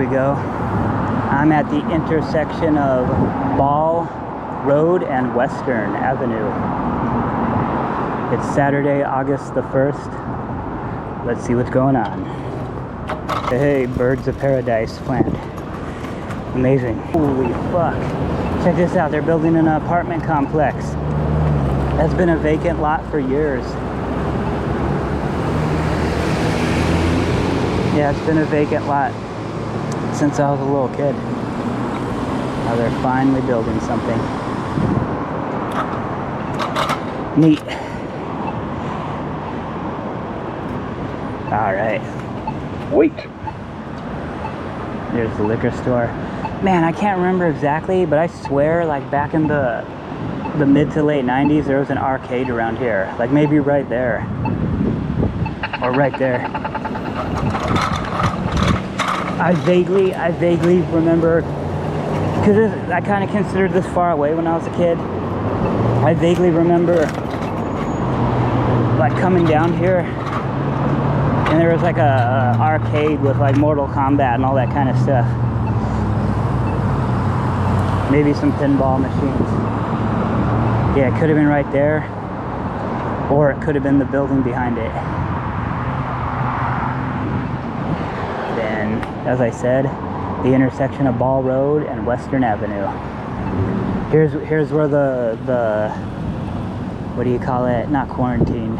we go. I'm at the intersection of Ball Road and Western Avenue. It's Saturday, August the 1st. Let's see what's going on. Hey, birds of paradise plant. Amazing. Holy fuck. Check this out. They're building an apartment complex. That's been a vacant lot for years. Yeah, it's been a vacant lot since I was a little kid. Now they're finally building something. Neat. All right. Wait. There's the liquor store. Man, I can't remember exactly, but I swear, like back in the mid to late 90s, there was an arcade around here. Like maybe right there. Or right there. I vaguely remember, because I kind of considered this far away when I was a kid. I vaguely remember like coming down here and there was like a arcade with like Mortal Kombat and all that kind of stuff. Maybe some pinball machines. Yeah, it could have been right there, or it could have been the building behind it. Then, as I said, the intersection of Ball Road and Western Avenue. Here's where the what do you call it? Not quarantine.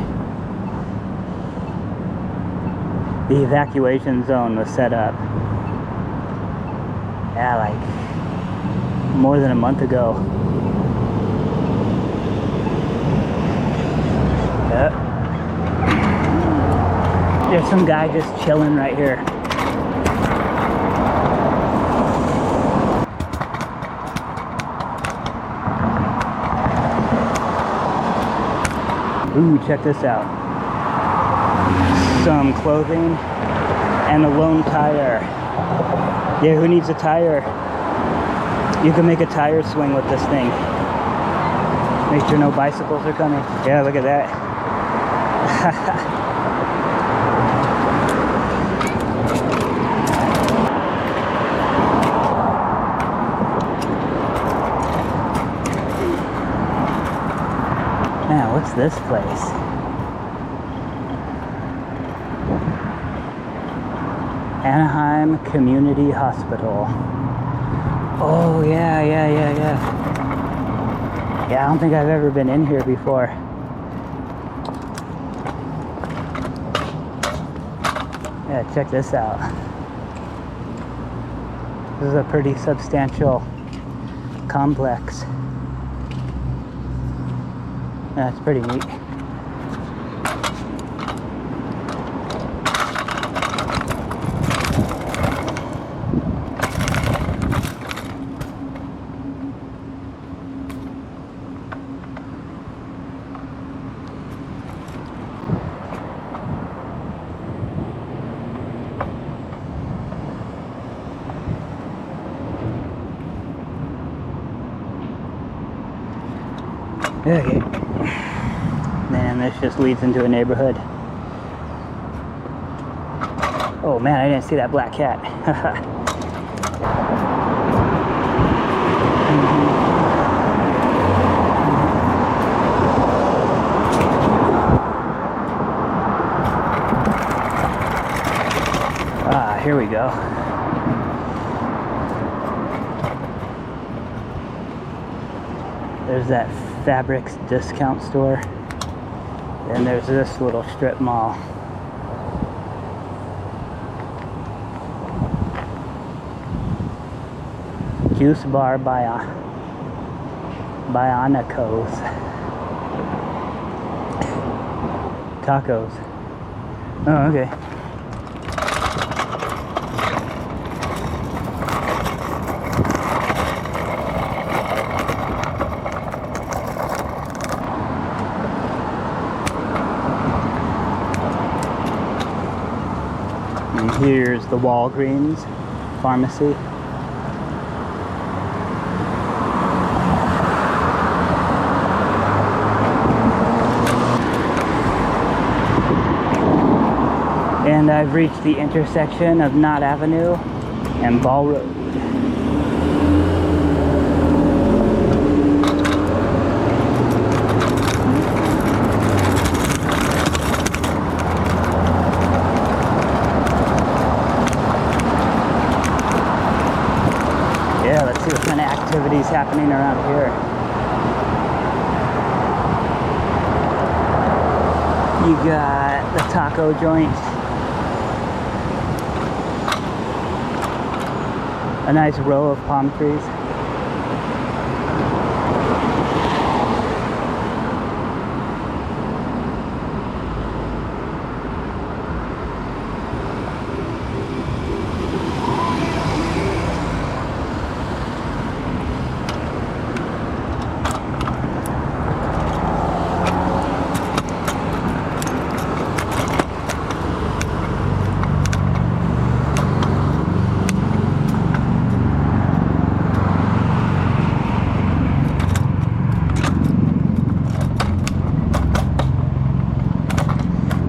The evacuation zone was set up. Yeah, like more than a month ago. Yep. There's some guy just chilling right here. Ooh, check this out. Some clothing and a lone tire. Yeah, who needs a tire? You can make a tire swing with this thing. Make sure no bicycles are coming. Yeah, look at that. Man, what's this place? Anaheim Community Hospital. Oh, yeah. Yeah, I don't think I've ever been in here before. Yeah, check this out. This is a pretty substantial complex. That's pretty neat. Okay. Man, this just leads into a neighborhood. Oh man, I didn't see that black cat. Ah, here we go. There's that fabrics discount store. And there's this little strip mall. Juice bar Bionicos. Tacos. Oh, okay. And here's the Walgreens pharmacy. And I've reached the intersection of Knott Avenue and Ball Road. Yeah, let's see what kind of activities happening around here. You got the taco joint. A nice row of palm trees.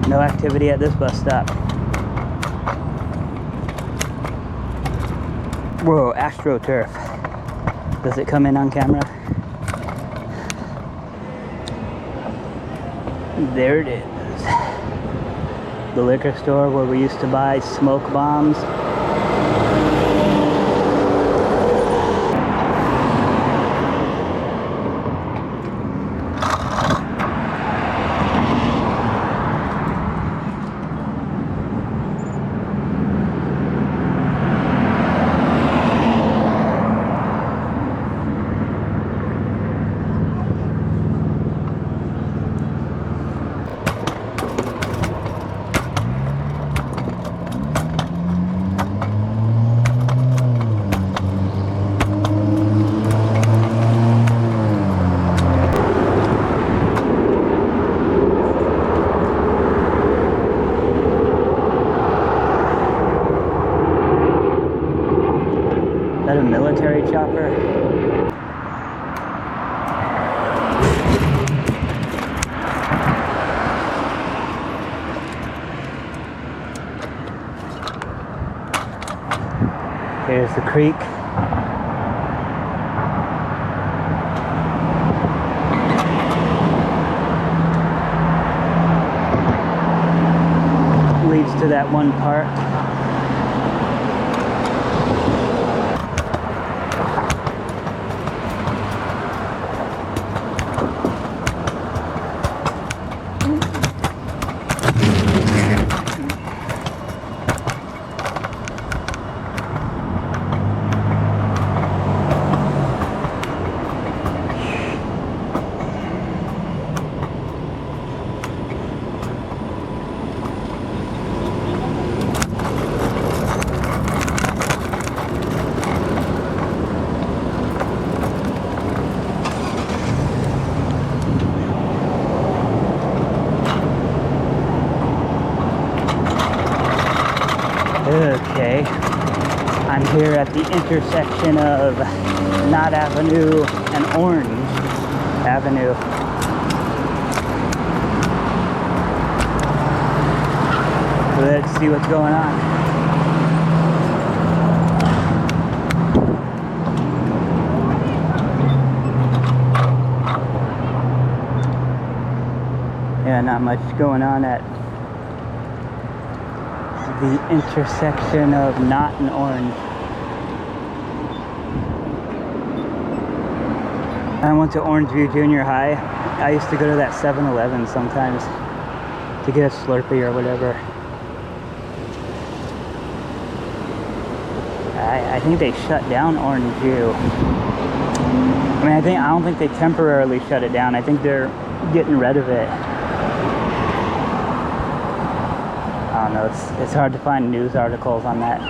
No activity at this bus stop. Whoa, AstroTurf. Does it come in on camera? There it is. The liquor store where we used to buy smoke bombs. Is that a military chopper? Here's the creek. Leads to that one park. Okay, I'm here at the intersection of Knott Avenue and Orange Avenue. Let's see what's going on. Yeah, not much going on at the intersection of Knott and Orange. I went to Orangeview Junior High. I used to go to that 7-Eleven sometimes to get a Slurpee or whatever. I think they shut down Orangeview. I mean, I don't think they temporarily shut it down. I think they're getting rid of it. I don't know, it's hard to find news articles on that.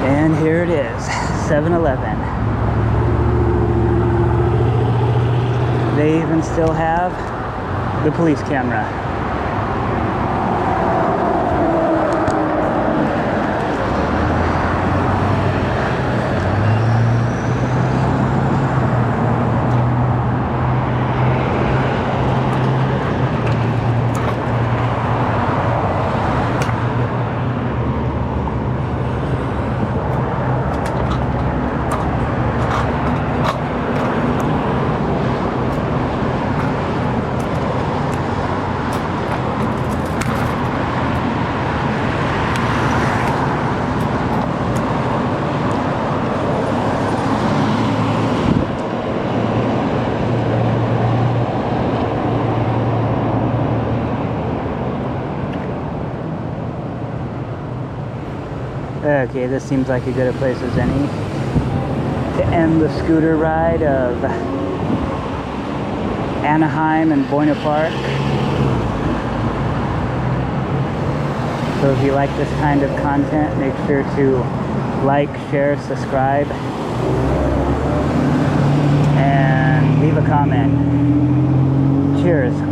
And here it is, 7-Eleven. They even still have the police camera. Okay, this seems like a good a place as any to end the scooter ride of Anaheim and Buena Park. So if you like this kind of content, make sure to like, share, subscribe, and leave a comment. Cheers.